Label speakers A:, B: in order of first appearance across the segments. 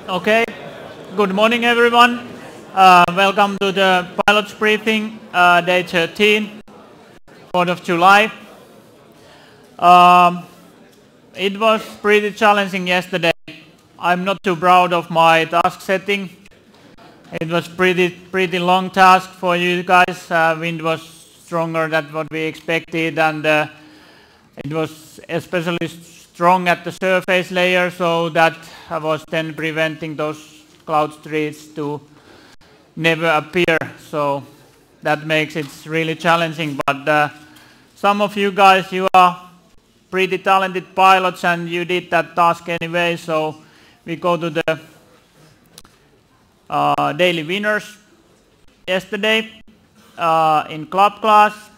A: Okay, good morning everyone. Welcome to the pilots briefing, day 13, 4th of July. It was pretty challenging yesterday. I'm not too proud of my task setting. It was pretty long task for you guys. Wind was stronger than what we expected, and it was especially strong at the surface layer, so that was then preventing those cloud streets to never appear. So that makes it really challenging. But some of you guys, you are pretty talented pilots, and you did that task anyway. So we go to the daily winners yesterday in club class.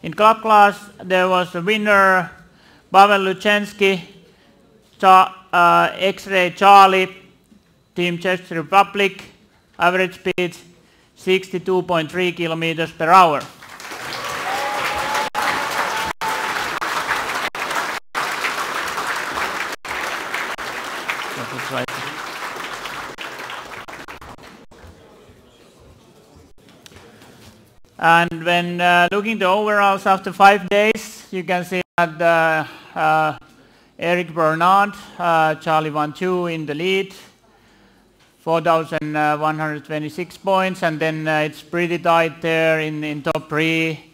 A: In club class, there was a winner, Pavel Luchensky, X-Ray Charlie, Team Czech Republic, average speed 62.3 kilometers per hour. And when looking the overalls after 5 days, you can see that Eric Bernard, Charlie 1-2 in the lead, 4,126 points, and then it's pretty tight there in top three.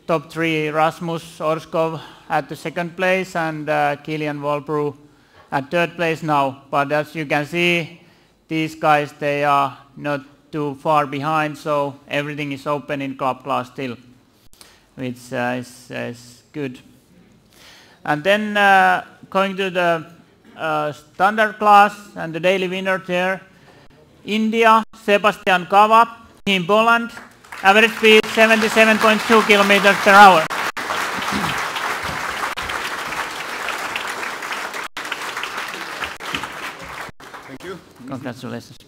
A: Top three, Rasmus Orskov at the second place, and Kilian Wolbru at third place now. But as you can see, these guys, they are not too far behind, so everything is open in club class still, which is good. And then going to the standard class and the daily winner there, India, Sebastian Kava, Team Poland, average speed 77.2 kilometers per hour.
B: Thank you.
A: Congratulations.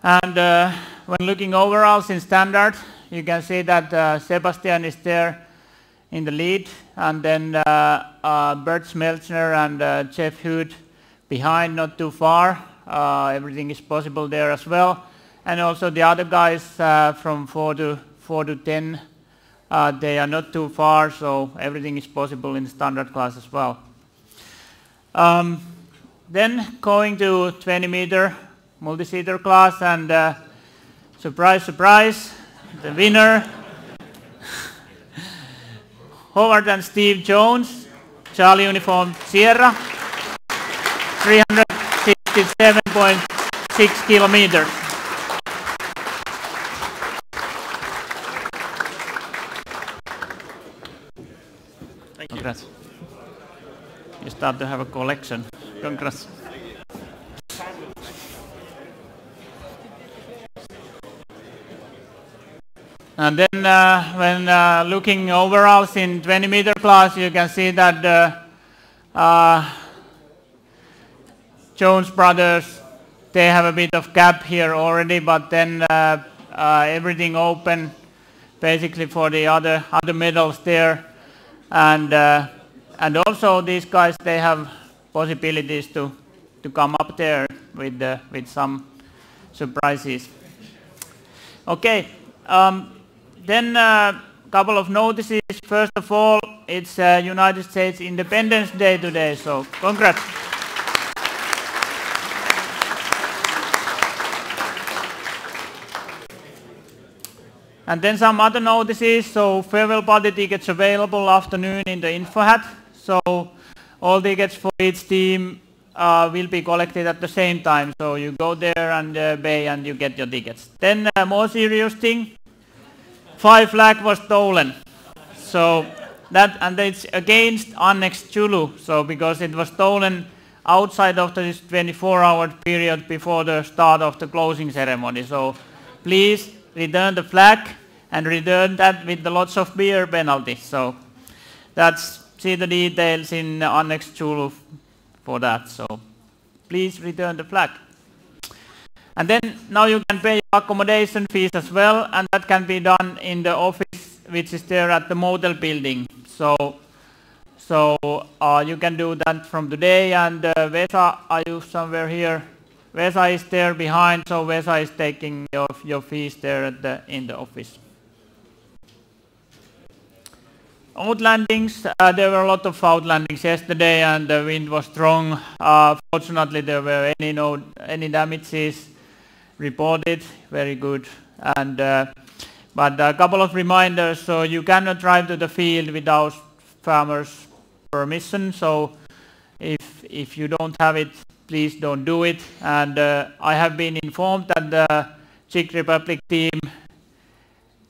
A: And when looking overalls in standard, you can see that Sebastian is there in the lead, and then Bert Smeltzner and Jeff Hood behind, not too far. Everything is possible there as well. And also the other guys from 4 to 10, they are not too far, so everything is possible in standard class as well. Then going to 20-meter multi-seater class, and surprise, surprise, the winner, Howard and Steve Jones, Charlie Uniform Sierra, 367.6 kilometers.
B: Thank you.
A: Congrats. You start to have a collection. Congrats. And then when looking overalls in 20-meter class, you can see that Jones brothers, they have a bit of gap here already, but then everything open basically for the other medals there. And also these guys, they have possibilities to come up there with some surprises. Okay. Then a couple of notices. First of all, it's United States Independence Day today, so congrats. And then some other notices. So farewell party tickets available afternoon in the info hat. So all tickets for each team will be collected at the same time. So you go there and pay and you get your tickets. Then more serious thing. 5 flag was stolen, so and it's against Annex Chulu, so because it was stolen outside of this 24-hour period before the start of the closing ceremony. So please return the flag and return that with the lots of beer penalty. So see the details in Annex Chulu for that. So please return the flag. And then now you can pay your accommodation fees as well, and that can be done in the office which is there at the motel building. So you can do that from today, and Vesa, are you somewhere here? Vesa is there behind, so Vesa is taking your fees there in the office. Outlandings, there were a lot of outlandings yesterday, and the wind was strong. Fortunately, there were any damages reported. Very good. And but a couple of reminders. So you cannot drive to the field without farmers' permission. So if you don't have it, please don't do it. And I have been informed that the Czech Republic team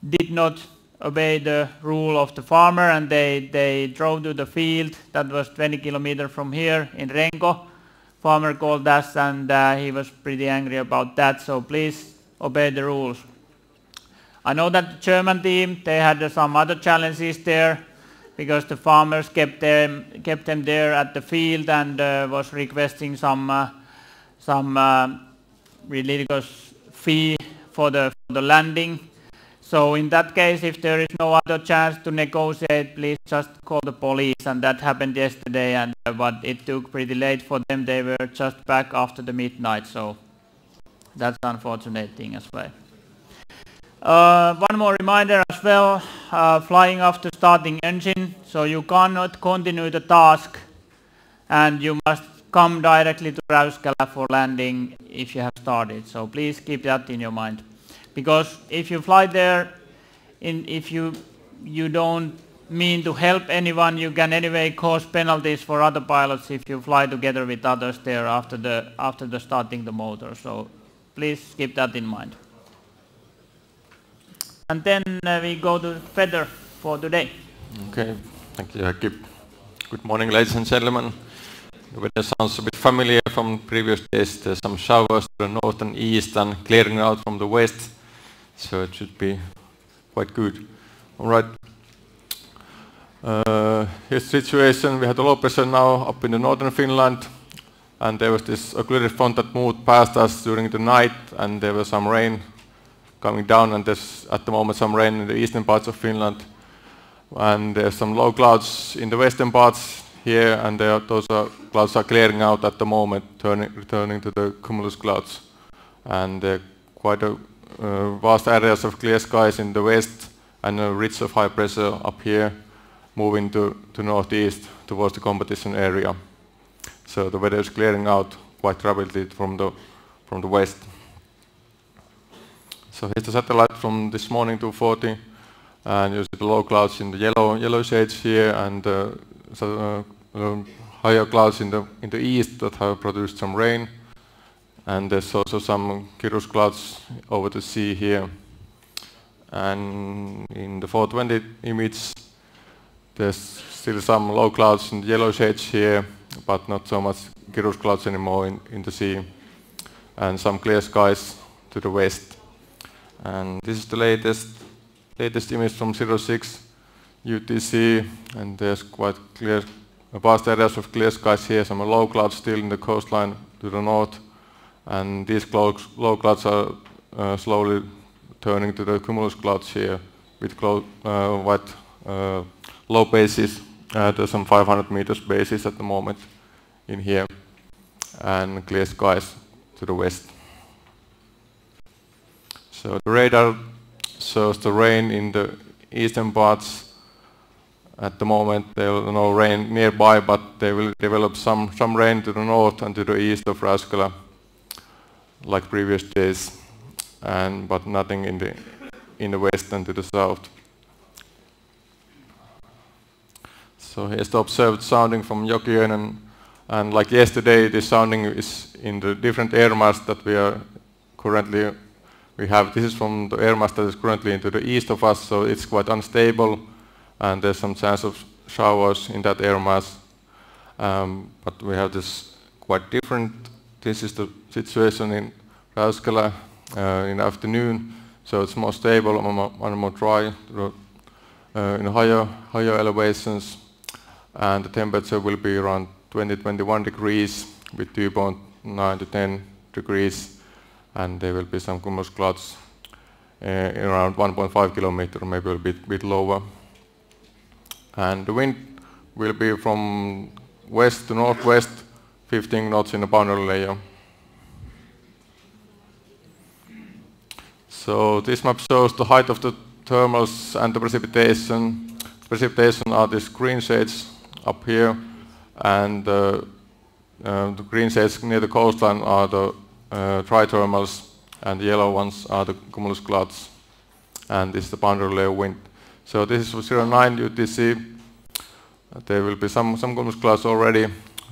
A: did not obey the rule of the farmer, and they drove to the field that was 20 kilometers from here in Renko. Farmer called us, and he was pretty angry about that, so please obey the rules. I know that the German team, they had some other challenges there because the farmers kept them there at the field and was requesting some ridiculous fee for the landing. So in that case, if there is no other chance to negotiate, please just call the police, and that happened yesterday, and but it took pretty late for them. They were just back after the midnight, so that's an unfortunate thing as well. One more reminder as well, flying after starting engine, so you cannot continue the task, and you must come directly to Räyskälä for landing if you have started, so please keep that in your mind. Because if you fly there, if you don't mean to help anyone, you can anyway cause penalties for other pilots if you fly together with others there after the starting the motor. So please keep that in mind. And then we go to weather for today.
C: Okay, thank you, Heikki. Good morning, ladies and gentlemen. The weather sounds a bit familiar from previous days. There's some showers to the north and east and clearing out from the west. So it should be quite good. All right. Here's the situation. We had a low pressure now up in the northern Finland, and there was this auxiliary front that moved past us during the night, and there was some rain coming down, and there's at the moment some rain in the eastern parts of Finland. And there's some low clouds in the western parts here, and those clouds are clearing out at the moment, returning to the cumulus clouds. And quite a vast areas of clear skies in the west, and a ridge of high pressure up here, moving to northeast towards the competition area. So the weather is clearing out quite rapidly from the west. So here's the satellite from this morning 2:40, and you see the low clouds in the yellow shades here, and higher clouds in the east that have produced some rain. And there's also some cirrus clouds over the sea here. And in the 420 image, there's still some low clouds in the yellow shades here, but not so much cirrus clouds anymore in the sea. And some clear skies to the west. And this is the latest image from 06 UTC, and there's quite clear, vast areas of clear skies here. Some low clouds still in the coastline to the north. And these low clouds are slowly turning to the cumulus clouds here with white low bases. There's some 500 meters bases at the moment in here, and clear skies to the west. So the radar shows the rain in the eastern parts. At the moment there is no rain nearby, but they will develop some rain to the north and to the east of Räyskälä, like previous days, but nothing in the west and to the south. So here's the observed sounding from Jokioinen, and like yesterday, the sounding is in the different air mass that we have. This is from the air mass that is currently into the east of us, so it's quite unstable, and there's some chance of showers in that air mass. But we have this quite different. This is the situation in Räyskälä in the afternoon, so it's more stable and more dry in higher elevations, and the temperature will be around 20-21 degrees with dew point 9 to 10 degrees, and there will be some cumulus clouds around 1.5 kilometer, maybe a bit lower. And the wind will be from west to northwest, 15 knots in the boundary layer. So this map shows the height of the thermals and the precipitation. Precipitation are these green shades up here, and the green shades near the coastline are the dry thermals, and the yellow ones are the cumulus clouds, and this is the boundary layer wind. So this is for 09 UTC. There will be some cumulus clouds already,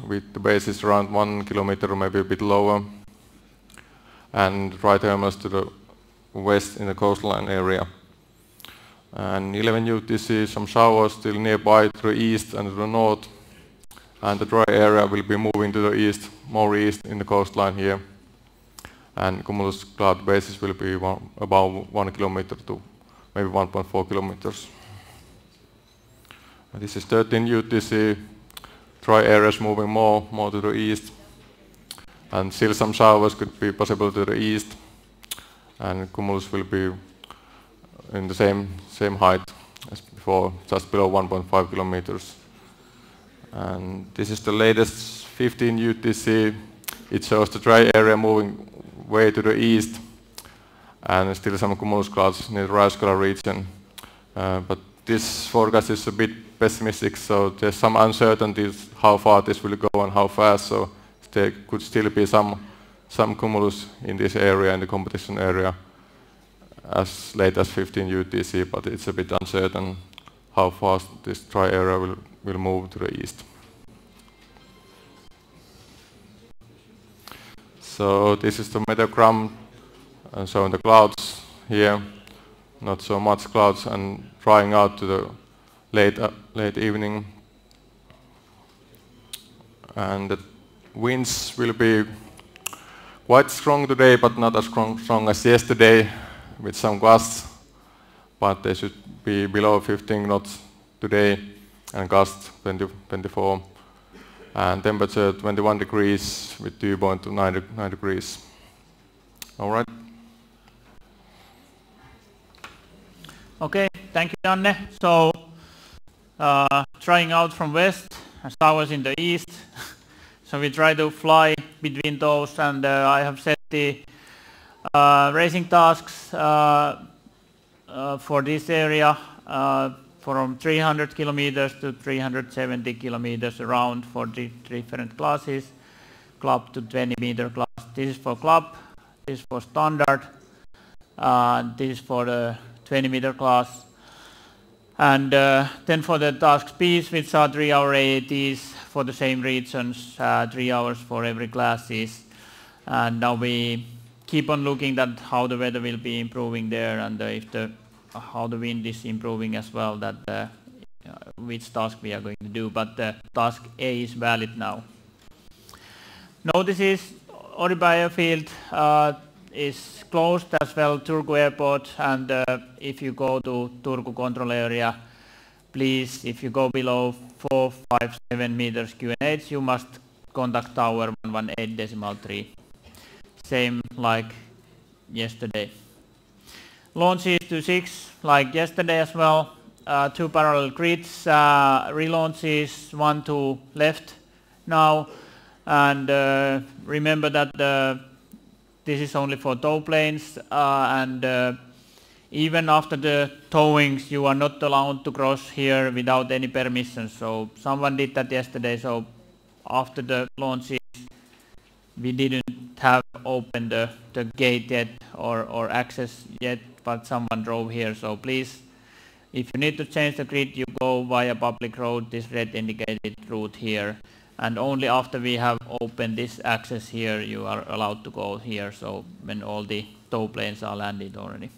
C: with the bases around 1 kilometer, maybe a bit lower, and dry thermals to the west in the coastline area. And 11 UTC, some showers still nearby to the east and to the north, and the dry area will be moving to the east, more east in the coastline here. And cumulus cloud bases will be about 1 kilometer to maybe 1.4 kilometers. And this is 13 UTC, dry areas moving more to the east, and still some showers could be possible to the east, and cumulus will be in the same height as before, just below 1.5 kilometers. And this is the latest 15 UTC. It shows the dry area moving way to the east, and still some cumulus clouds near the Rajskala region. But this forecast is a bit pessimistic, so there's some uncertainties how far this will go and how fast. So there could still be some cumulus in this area, in the competition area, as late as 15 UTC, but it's a bit uncertain how fast this dry area will move to the east. So this is the meteogram showing the clouds here, not so much clouds, and drying out to the late evening. And the winds will be quite strong today, but not as strong as yesterday, with some gusts, but they should be below 15 knots today, and gusts 24, and temperature 21 degrees with dew point to 9 degrees. All right.
A: Okay, thank you, Janne. So, trying out from west, showers in the east. So we try to fly between those, and I have set the racing tasks for this area from 300 kilometers to 370 kilometers around for the different classes, club to 20 meter class. This is for club, this is for standard, this is for the 20 meter class. And then for the task B's, which are 3-hour AATs for the same regions, 3 hours for every classes. And now we keep on looking at how the weather will be improving there, and if how the wind is improving as well, that which task we are going to do. But task A is valid now. Notice is Oriba Airfield is closed as well, Turku Airport, and if you go to Turku control area, please, if you go below 457 meters QNH, you must contact tower 118.3. Same like yesterday. Launches to 6 like yesterday as well. 2 parallel grids, relaunches 1 to left now, and remember that this is only for tow planes, and even after the towings you are not allowed to cross here without any permission. So someone did that yesterday, so after the launches we didn't have opened the gate yet or access yet, but someone drove here. So please, if you need to change the grid, you go via public road, this red indicated route here, and only after we have opened this access here you are allowed to go here, so when all the tow planes are landed already.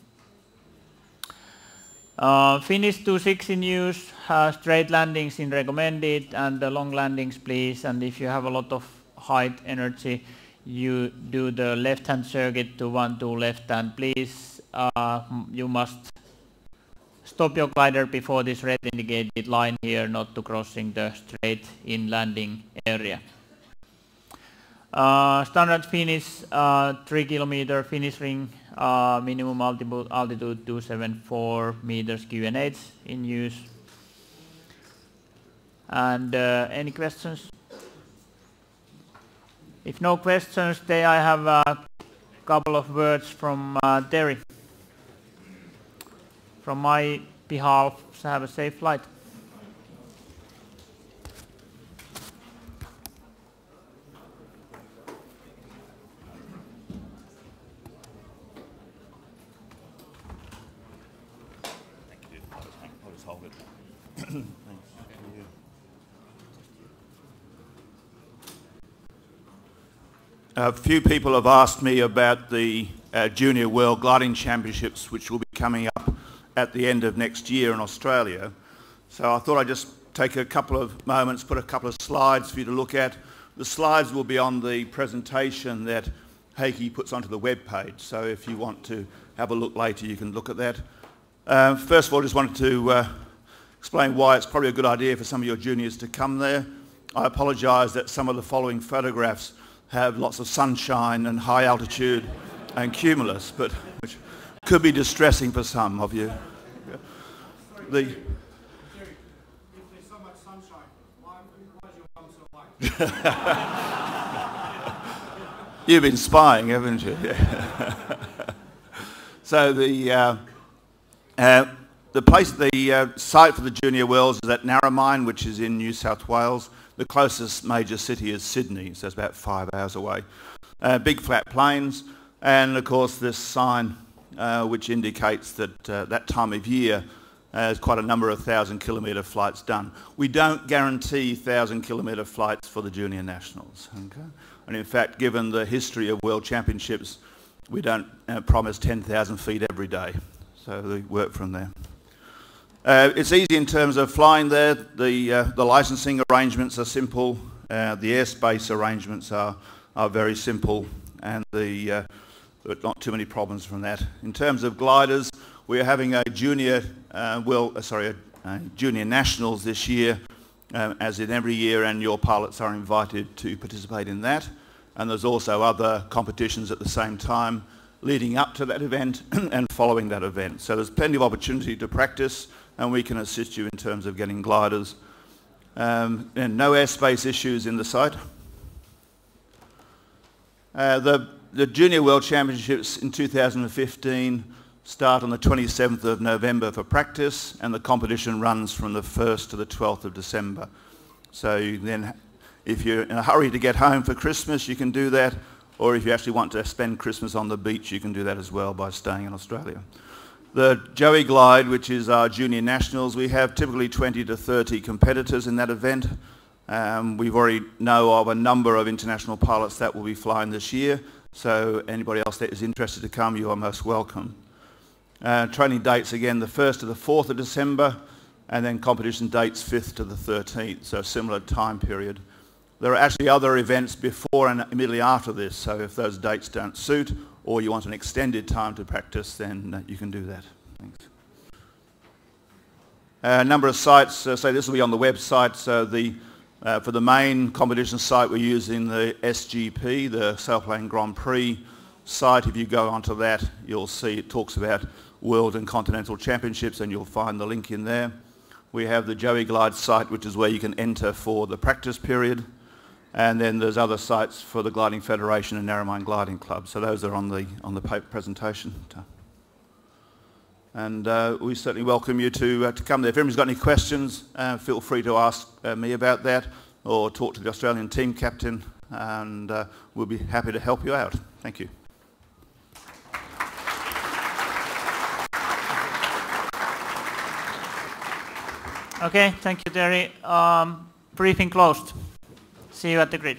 A: Finnish 260 in use, straight landings in recommended, and the long landings please, and if you have a lot of height energy, you do the left hand circuit to 1-2 left, and please you must stop your glider before this red indicated line here, not to crossing the straight in landing area. Standard finish 3 kilometer finish ring, minimum altitude 274 meters QNH in use. And any questions? If no questions, then I have a couple of words from Terry. From my behalf, have a safe flight.
B: I'll just hold it. A few people have asked me about the Junior World Gliding Championships, which will be coming up at the end of next year in Australia. So I thought I'd just take a couple of moments, put a couple of slides for you to look at. The slides will be on the presentation that Heikki puts onto the web page. So if you want to have a look later, you can look at that. First of all, I just wanted to explain why it's probably a good idea for some of your juniors to come there. I apologise that some of the following photographs have lots of sunshine and high altitude and cumulus, but which could be distressing for some of you. The
D: If there's so much sunshine, why is your mum so white?
B: You've been spying, haven't you? So the site for the Junior Worlds is at Narromine, which is in New South Wales. The closest major city is Sydney, so it's about 5 hours away. Big flat plains, and of course this sign which indicates that that time of year there's quite a number of 1,000-kilometre flights done. We don't guarantee 1,000-kilometre flights for the Junior Nationals. Okay? And in fact, given the history of World Championships, we don't promise 10,000 feet every day. So we work from there. It's easy in terms of flying there. The licensing arrangements are simple. The airspace arrangements are very simple, and not too many problems from that. In terms of gliders, we're having a Junior Junior Nationals this year, as in every year, and your pilots are invited to participate in that. And there's also other competitions at the same time leading up to that event and following that event. So there's plenty of opportunity to practice, and we can assist you in terms of getting gliders. And no airspace issues in the site. The Junior World Championships in 2015 start on the 27th of November for practice, and the competition runs from the 1st to the 12th of December. So you then, if you're in a hurry to get home for Christmas, you can do that, or if you actually want to spend Christmas on the beach, you can do that as well by staying in Australia. The Joey Glide, which is our Junior Nationals, we have typically 20 to 30 competitors in that event. We've already know of a number of international pilots that will be flying this year, so anybody else that is interested to come, you are most welcome. Training dates again the 1st to the 4th of December, and then competition dates 5th to the 13th, so a similar time period. There are actually other events before and immediately after this, so if those dates don't suit or you want an extended time to practice, then you can do that. Thanks. A number of sites, so this will be on the website, so for the main competition site we're using the SGP, the Sailplane Grand Prix site. If you go onto that, you'll see it talks about World and Continental Championships, and you'll find the link in there. We have the Joey Glide site, which is where you can enter for the practice period. And then there's other sites for the Gliding Federation and Narromine Gliding Club. So those are on the paper presentation. And we certainly welcome you to come there. If anybody's got any questions, feel free to ask me about that, or talk to the Australian team captain, and we'll be happy to help you out. Thank you.
A: Okay, thank you, Terry. Briefing closed. See you at the grid.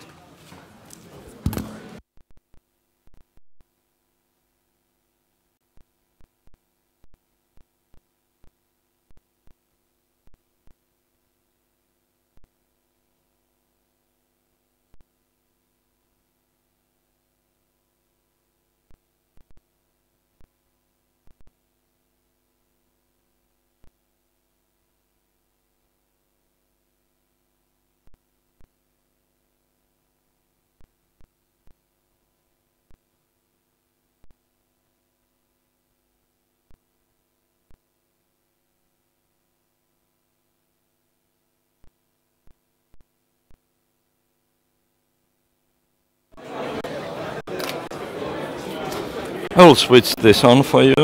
E: I will switch this on for you.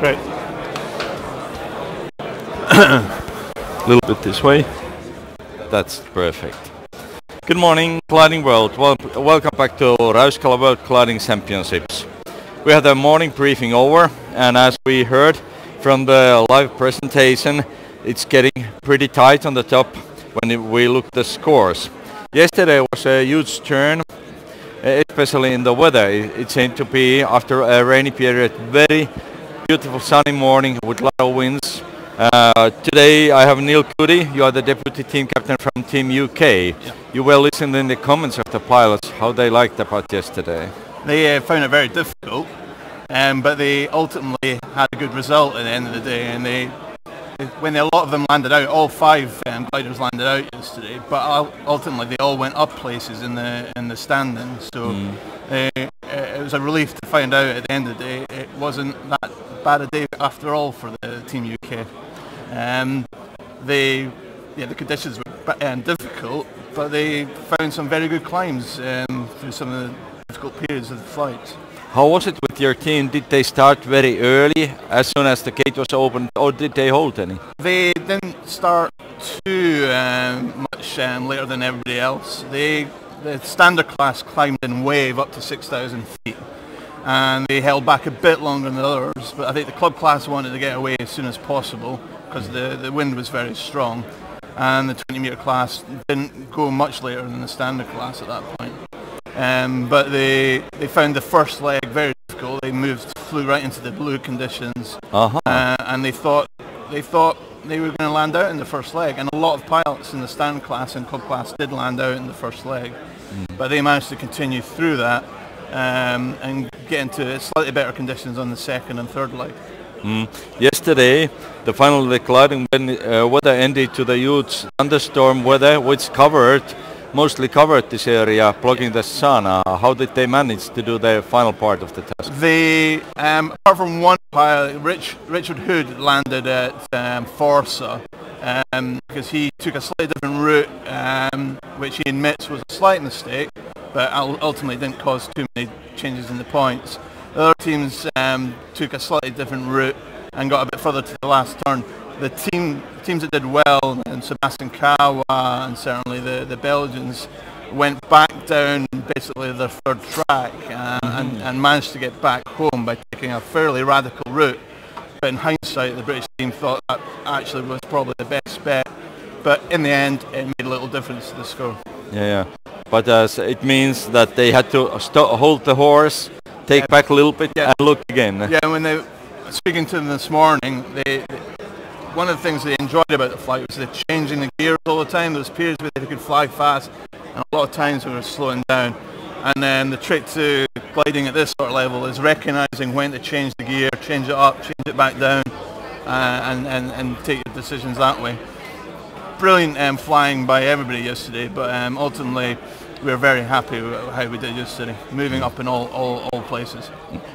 D: Great.
E: A little bit this way. That's perfect. Good morning, Gliding World. Welcome back to Räyskälä World Gliding Championships. We had a morning briefing over, and as we heard from the live presentation, it's getting pretty tight on the top when we look at the scores. Yesterday was a huge turn, especially in the weather. It seemed to be, after a rainy period, very beautiful sunny morning with a lot of winds. Today I have Neil Cody. You are the deputy team captain from Team UK. Yeah. You were listening in the comments of the pilots, how they liked about yesterday.
F: They found it very difficult, but they ultimately had a good result at the end of the day. And when a lot of them landed out, all 5 gliders landed out yesterday, but ultimately they all went up places in the standings. So it was a relief to find out at the end of the day it wasn't that bad a day after all for the Team UK. The conditions were difficult, but they found some very good climbs through some of the difficult periods of the flight.
E: How was it with your team? Did they start very early, as soon as the gate was opened, or did they hold any?
F: They didn't start too much later than everybody else. The standard class climbed in wave up to 6,000 feet, and they held back a bit longer than the others, but I think the club class wanted to get away as soon as possible because the wind was very strong, and the 20 metre class didn't go much later than the standard class at that point. But they found the first leg very difficult. They flew right into the blue conditions, and they thought they were going to land out in the first leg, and a lot of pilots in the stand class and club class did land out in the first leg, but they managed to continue through that and get into slightly better conditions on the second and third leg.
E: Yesterday, the final gliding weather ended to the huge thunderstorm weather, which mostly covered this area, blocking the sun. How did they manage to do the final part of the task?
F: They, apart from one pilot, Richard Hood landed at Forza because he took a slightly different route, which he admits was a slight mistake, but ultimately didn't cause too many changes in the points. The other teams took a slightly different route and got a bit further to the last turn. The teams that did well, and Sebastian Kawa and certainly the Belgians, went back down basically their third track and managed to get back home by taking a fairly radical route. But in hindsight, the British team thought that actually was probably the best bet. But in the end, it made a little difference to the score.
E: Yeah. But it means that they had to hold the horse, take back a little bit, and look again.
F: Yeah, when they speaking to them this morning, one of the things they enjoyed about the flight was the changing the gears all the time. There was periods where they could fly fast, and a lot of times we were slowing down. And then the trick to gliding at this sort of level is recognising when to change the gear, change it up, change it back down, and take your decisions that way. Brilliant flying by everybody yesterday, but ultimately we're very happy with how we did yesterday, moving up in all places.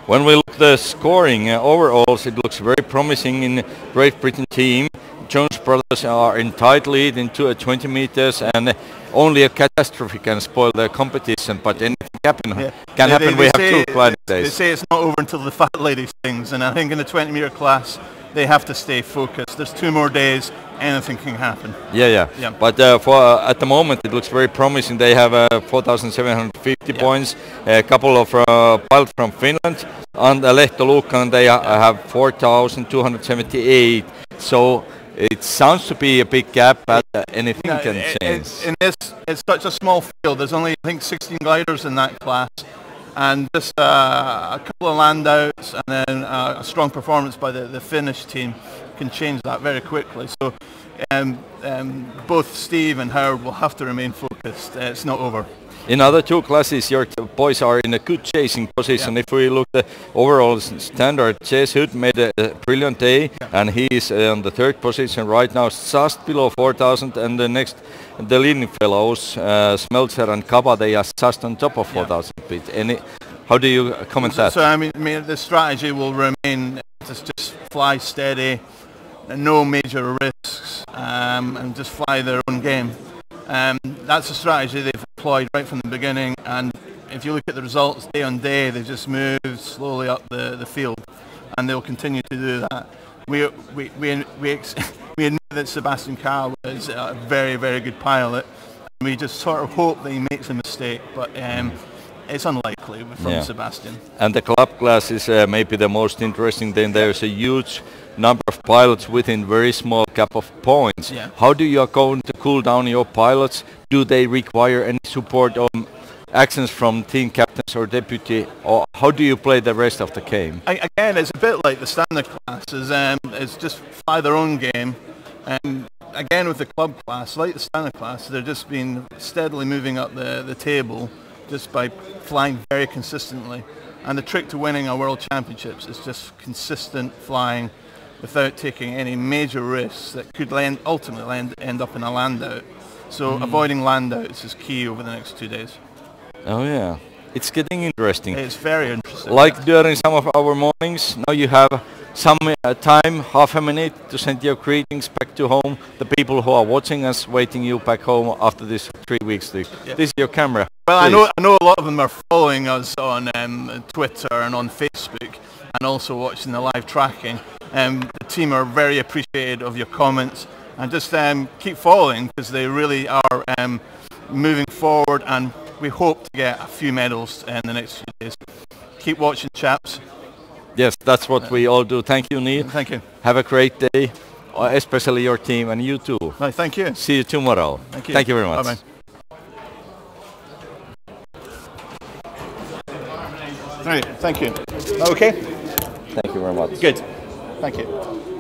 E: When we look at the scoring overalls, it looks very promising in Great Britain team. Jones brothers are in tight lead into 20 meters, and only a catastrophe can spoil the competition, but anything can happen. We have 2 gliding days.
F: They say it's not over until the fat lady sings, and I think in the 20 meter class they have to stay focused. There's 2 more days, anything can happen.
E: Yeah. But at the moment it looks very promising. They have 4,750 points. A couple of pilots from Finland, and Lehto Luukkanen, they have 4,278. So it sounds to be a big gap, but anything can change.
F: It's such a small field. There's only, I think, 16 gliders in that class, and just a couple of landouts and then a strong performance by the Finnish team can change that very quickly. So both Steve and Howard will have to remain focused. It's not over.
E: In other 2 classes, your boys are in a good chasing position. Yeah. If we look at the overall standard, Chase Hood made a brilliant day, and he is on the 3rd position right now, just below 4,000. And the leading fellows, Smeltzer and Kaba, they are just on top of 4,000 feet. How do you comment that?
F: So I mean, the strategy will remain to just fly steady, no major risks, and just fly their own game. That's a strategy they've employed right from the beginning, and if you look at the results day on day, they just move slowly up the field, and they'll continue to do that. We admit that Sebastian Carl is a very, very good pilot. We just sort of hope that he makes a mistake, but it's unlikely from Sebastian.
E: And the club class is maybe the most interesting thing. There's a huge number of pilots within very small gap of points.
F: Yeah.
E: How do you are going to cool down your pilots? Do they require any support or actions from team captains or deputy, or how do you play the rest of the game?
F: Again, it's a bit like the standard classes. It's just fly their own game. Again, with the club class, like the standard class, they're just been steadily moving up the table just by flying very consistently. And the trick to winning a world championships is just consistent flying without taking any major risks that could ultimately end up in a land out. So avoiding land outs is key over the next 2 days.
E: Oh yeah, it's getting interesting.
F: It's very interesting.
E: Like during some of our mornings, now you have some time, half a minute, to send your greetings back to home. The people who are watching us, waiting you back home after this 3 weeks. This is your camera.
F: Well, I know a lot of them are following us on Twitter and on Facebook, and also watching the live tracking. The team are very appreciative of your comments, and just keep following, because they really are moving forward, and we hope to get a few medals in the next few days. Keep watching, chaps.
E: Yes, that's what we all do. Thank you, Neil.
F: Thank you.
E: Have a great day, especially your team, and you too.
F: No, thank you.
E: See you tomorrow.
F: Thank you.
E: Thank you very much.
F: Bye-bye. Right, thank you. Okay?
E: Thank you very much.
F: Good. Thank you.